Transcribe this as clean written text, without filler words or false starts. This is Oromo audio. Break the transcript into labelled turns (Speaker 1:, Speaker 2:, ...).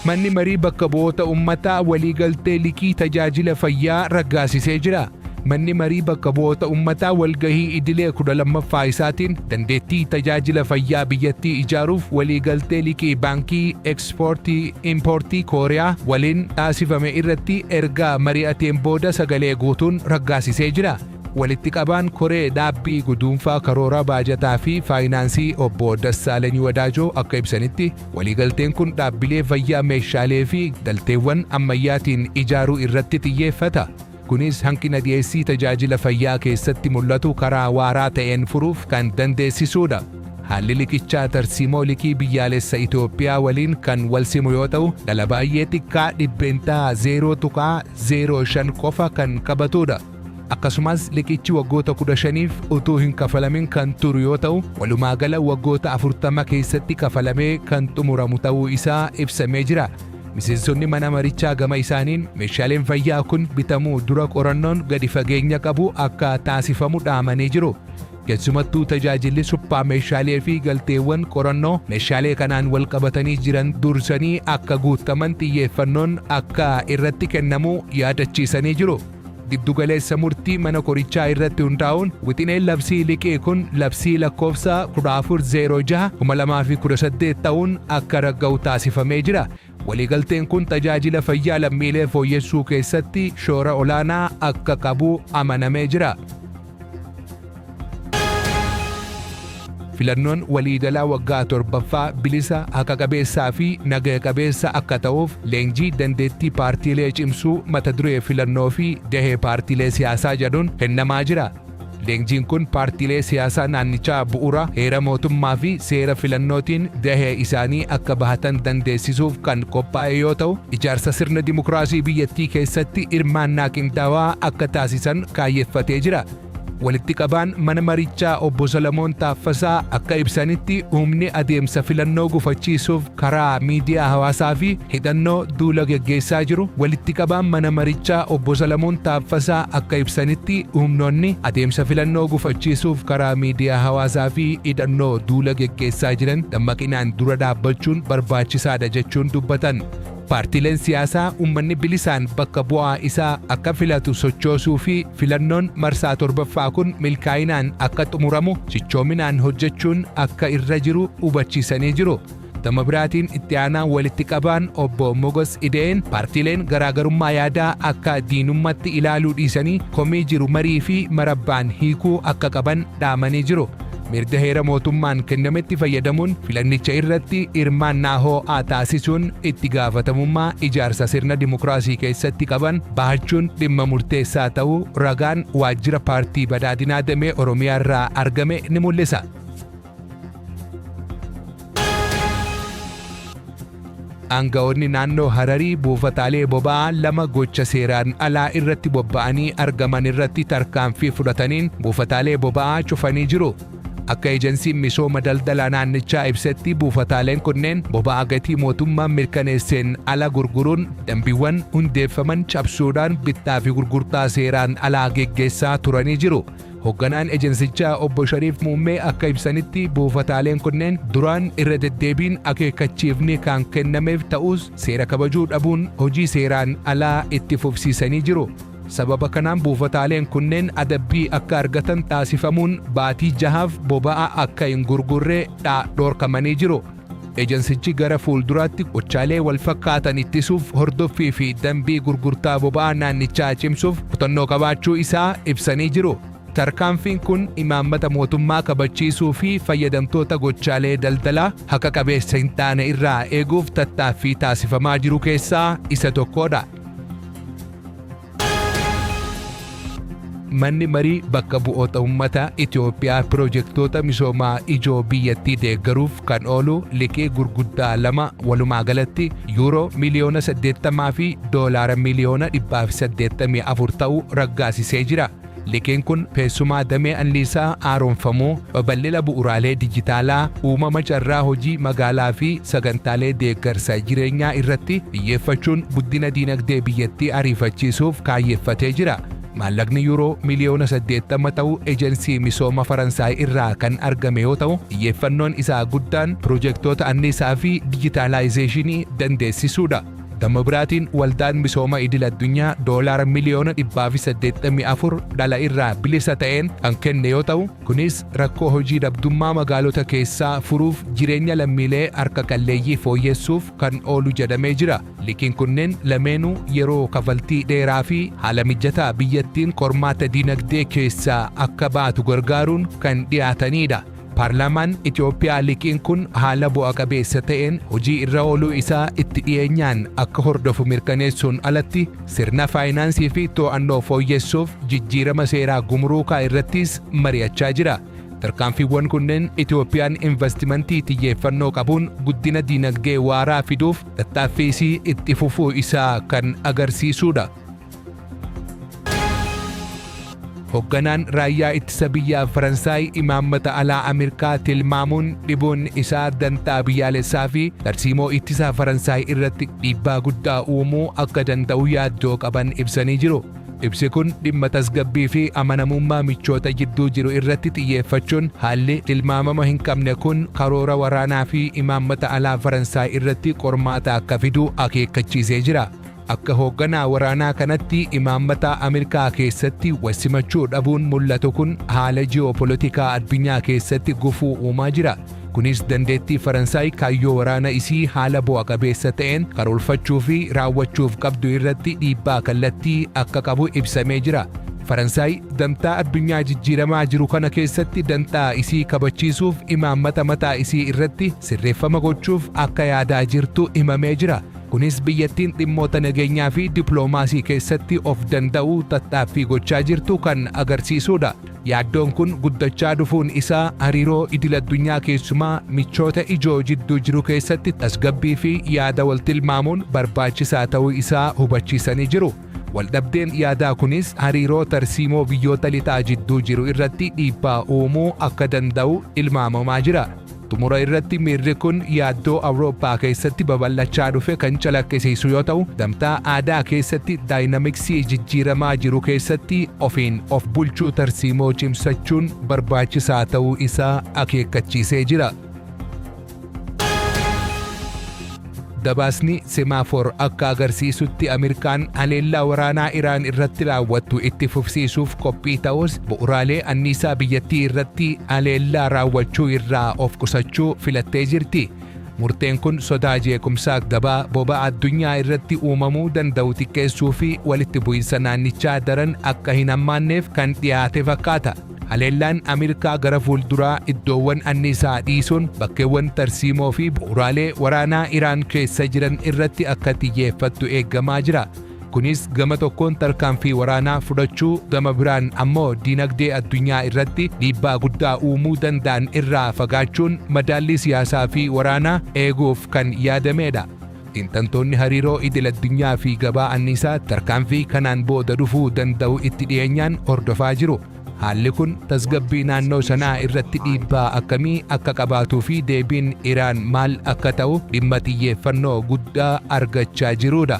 Speaker 1: Manni marii bakka bu'oota uummataa waliigaltee liqii tajaajila fayyaa raggaasisee jira. Manni marii bakka bu'oota uummataa walgahii idilee 12ffaa isaatiin dandeettii tajaajila fayyaa biyyattii ijaaruuf waliigaltee liqii baankii ekspoortii impoortii Kooriyaa waliin taasifame irratti erga mari'ateen booda sagalee guutuun raggaasisee jira. Walitti qabaan koree dhaabbii guduunfaa karoora baajataa fi faayinaansii obbo Dassaalany Wadaajoo akka ibsanitti waliigalteen kun dhaabbilee fayyaa meeshaalee fi galteewwan ammayyaatiin ijaaruu irratti xiyyeeffata. Kunis hanqina dhiyeessii tajaajila fayyaa keessatti mul'atu karaa waaraa ta'een furuuf kan dandeessisuudha. Haalli liqichaa tarsiimoo liqii biyyaalessa Itoophiyaa waliin kan wal simu yoo ta'u, dhala baay'ee xiqqaa dhibbeentaa 0.05 qofa kan qabatudha. Akkasumas liqichi waggoota 15f utuu hin kafalamin kan turu yoo ta'u, walumaa gala waggoota 40 keessatti kafalamee kan xumuramu ta'uu isaa ibsamee jira. Miseensonni mana marichaa gama isaaniin meeshaaleen fayyaa kun bitamuu dura qorannoon gadi fageenya qabu akka taasifamu dhaamanii jiru. Keessumattuu tajaajilli suphaa meeshaalee fi galteewwan qorannoo meeshaalee kanaan wal qabatanii jiran dursanii akka guutaman xiyyeeffannoon akka irratti kennamu yaadachiisanii jiru. Giddugaleessa murtii mana qorichaa irratti hundaa'uun wixineen labsii liqii kun labsii lakkoofsa 1406/2018 ta'uun akka ragga'u taasifamee jira. Waliigalteen kun tajaajila fayyaa lammiilee fooyyessuu keessatti shoora olaanaa akka qabu amanamee jira. Filannoon waliigalaa waggaa 7ffaa bilisa, haqa qabeessaa fi nagaa qabeessa akka ta'uuf leenjii dandeettii paartiilee cimsuu mata duree filannoo fi gahee paartiilee siyaasaa jedhuun kennamaa jira. Leenjiin kun paartiilee siyaasaa naannichaa bu'uura heera mootummaa fi seera filannootiin gahee isaanii akka bahatan dandeessisuuf kan qophaa'e yoo ta'u, ijaarsa sirna dimokiraasii biyyattii keessatti hirmaannaa qindaawaa akka taasisan kaayyeeffatee jira. Walitti qabaan mana marichaa obbo Salamoon Taaffasaa akka ibsanitti humni adeemsa filannoo gufachiisuuf karaa miidiyaa hawaasaa fi hidhannoo duula geggeessaa jiru. Walitti qabaan mana marichaa obbo Salamoon Taaffasaa akka ibsanitti humnoonni adeemsa filannoo gufachiisuuf karaa miidiyaa hawaasaa fi hidhannoo duula geggeessaa jiran dammaqinaan dura dhaabbachuun barbaachisaadha jechuun dubbatan. Paartiileen siyaasaa uummanni bilisaan bakka bu'aa isaa akka filatu sochoosuu fi filannoon marsaa 7ffaa kun milkaa'inaan akka xumuramu cichoominaan hojjechuun akka irra jiru hubachiisanii jiru. Gama biraatiin itti aanaan walitti qabaan obbo Mogos Ida'een paartiileen garaagarummaa yaadaa akka diinummaatti ilaaluu dhiisanii komii jiru marii fi marabbaan hiikuu akka qaban dhaamanii jiru. Mirga heera mootummaan kennametti fayyadamuun filannicha irratti hirmaannaa ho'aa taasisuun itti gaafatamummaa ijaarsa sirna dimokiraasii keessatti qaban bahachuun dhimma murteessaa ta'uu ragaan waajjira paartii badhaadhinaa damee Oromiyaa irraa argame ni mul'isa. Aangawoonni naannoo Hararii buufataalee boba'aa lama gocha seeraan alaa irratti bobba'anii argaman irratti tarkaanfii fudhataniin buufataalee boba'aa cufanii jiru. Akka ejensiin misooma daldalaa naannichaa ibsetti buufataaleen kunneen boba'aa gatii mootummaan mirkaneesseen ala gurguruun dambiiwwan hundeeffaman cabsuudhaan bittaa fi gurgurtaa seeraan alaa geggeessaa turanii jiru. Hoogganaan ejensichaa obbo Shariif Muummee akka ibsanitti buufataaleen kunneen duraan irra deddeebiin akeekkachiifni kan kennameef ta'us seera kabajuu dhabuun hojii seeraan alaa itti fufsiisanii jiru. Sababa kanaan buufataaleen kunneen adabbii akka argatan taasifamuun baatii 6f boba'aa akka hin gurgurre dhorkamanii jiru. Ejensichi gara fuulduraatti gochaalee wal fakkaatan ittisuuf hordoffii fi dambii gurgurtaa boba'aa naannichaa cimsuuf kutannoo qabaachuu isaa ibsanii jiru. Tarkaanfiin kun imaammata mootummaa kabachiisuu fi fayyadamtoota gochaalee daldalaa haqa qabeessa hin taane irraa eeguuf tattaaffii taasifamaa jiru keessaa isa tokkodha. Manni marii bakka bu'oota uummataa Itoophiyaa pirojektoota misoomaa ijoo biyyattii deeggaruuf kan oolu liqii gurguddaa lama walumaa galatti Yuuroo miiliyoona 80 fi doolaara miiliyoona 184 ta'uu raggaasisee jira. Liqiin kun keessumaa damee anniisaa haaromfamuu, babal'ina bu'uuraalee dijitaalaa, uumama carraa hojii magaalaa fi sagantaalee deeggarsa jireenyaa irratti xiyyeeffachuun guddina diinagdee biyyattii ariifachiisuuf kaayyeeffatee jira. Maallaqni Yuuroo miiliyoona 80 ta'u ejensii Misooma Faransaay irraa kan argame yoo ta'u, xiyyeeffannoon isaa guddaan pirojektoota anniisaa fi dijitaalaayizeeshinii dandeessisuudha. Gama biraatiin waldaan misooma idil addunyaa doolaara miiliyoona 184 dhala irraa bilisa ta'een kan kenne yoo ta'u, kunis rakkoo hojii dhabdummaa magaalota keessaa furuuf jireenya lammiilee harka qalleeyyii fooyyessuuf kan oolu jedhamee jira. Liqiin kunneen lameenuu yeroo kafaltii dheeraa fi haala mijataa biyyattiin qormaata dinagdee keessaa akka baatu gargaaruun kan dhiyaatanidha. Paarlaamaan Itoophiyaa liqiin kun haala bu'a qabeessa ta'een hojii irra ooluu isaa itti dhiyeenyaan akka hordofu mirkaneessuun alatti sirna faayinaansii fi to'annoo fooyyessuuf jijjiirama seeraa gumruukaa irrattis mari'achaa jira. Tarkaanfiiwwan kunneen Itoophiyaan investimentii xiyyeeffannoo qabuun guddina dinagdee waaraa fiduuf tattaaffii itti fufuu isaa kan agarsiisudha. Hoogganaan raayyaa ittisa biyyaa Faransaay imaammata alaa Ameerikaa tilmaamuun dhibuun isaa dantaa biyyaalessaa fi tarsiimoo ittisaa Faransaay irratti dhiibbaa guddaa uumuu akka danda'u yaaddoo qaban ibsanii jiru. Ibsi kun dhimma tasgabbii fi amanamummaa michoota jidduu jiru irratti xiyyeeffachuun haalli tilmaamama hin qabne kun karoora waraanaa fi imaammata alaa Faransaay irratti qormaata akka fidu akeekkachiisee jira. Akka hoogganaa waraanaa kanatti imaammata Ameerikaa keessatti wasimachuu dhabuun mul'atu kun haala ji'oopoolitikaa addunyaa keessatti gufuu uumaa jira. Kunis dandeettii Faransaay kaayyoo waraana isii haala bu'a qabeessa ta'een karoorfachuu fi raawwachuuf qabdu irratti dhiibbaa kallattii akka qabu ibsamee jira. Faransaay dantaa addunyaa jijjiiramaa jiru kana keessatti dantaa isii kabachiisuuf imaammata mataa isii irratti sirreeffama gochuuf akka yaadaa jirtu himamee jira. Kunis biyyattiin dhimmoota nageenyaa fi dippiloomaasii keessatti of danda'uu tattaaffii gochaa jirtu kan agarsiisudha. Yaaddoon kun guddachaa dhufuun isaa hariiroo idil addunyaa keessumaa michoota ijoo jidduu jiru keessatti tasgabbii fi yaada wal tilmaamuun barbaachisaa ta'uu isaa hubachiisanii jiru. Waldhabdeen yaadaa kunis hariiroo tarsiimoo biyyoota lixaa jidduu jiru irratti dhiibbaa uumuu akka danda'u tilmaamamaa jira. Xumura irratti miirri kun yaaddoo Awurooppaa keessatti babal'achaa dhufe kan calaqqisiisu yoo ta'u, gamtaa aadaa keessatti daayinamiksii jijjiiramaa jiru keessatti ofiin of bulchuu tarsiimoo cimsachuun barbaachisaa ta'uu isaa akeekkachiisee jira. Dabaasni semaafoor akka agarsiisutti Ameerikaan haleellaa waraanaa Iraan irratti raawwattu itti fufsiisuuf qophii ta'us bu'uuraalee anniisaa biyyattii irratti haleellaa raawwachuu irraa of qusachuu filattee jirti. Murteen kun sodaa jeequmsaa gabaa boba'aa addunyaa irratti uumamuu danda'u xiqqeessuu fi walitti bu'iinsa naannichaa daran akka hin hammaanneef kan dhiyaate fakkaata. Haleellaan Ameerikaa gara fuulduraa iddoowwan anniisaa dhiisuun bakkeewwan tarsiimoo fi bu'uuraalee waraanaa Iraan keessa jiran irratti akka xiyyeeffattu eeggamaa jira. Kunis gama tokkoon tarkaanfii waraanaa fudhachuu, gama biraan ammoo dinagdee addunyaa irratti dhiibbaa guddaa uumuu danda'an irraa fagaachuun madaallii siyaasaa fi waraanaa eeguuf kan yaadamedha. Xiinxaltoonni hariiroo idil addunyaa fi gabaa anniisaa tarkaanfii kanaan booda dhufuu danda'u itti dhiyeenyaan hordofaa jiru. Haalli kun tasgabbii naannoo sanaa irratti dhiibbaa akkamii akka qabaatuu fi deebiin Iraan maal akka ta'u dhimma xiyyeeffannoo guddaa argachaa jirudha.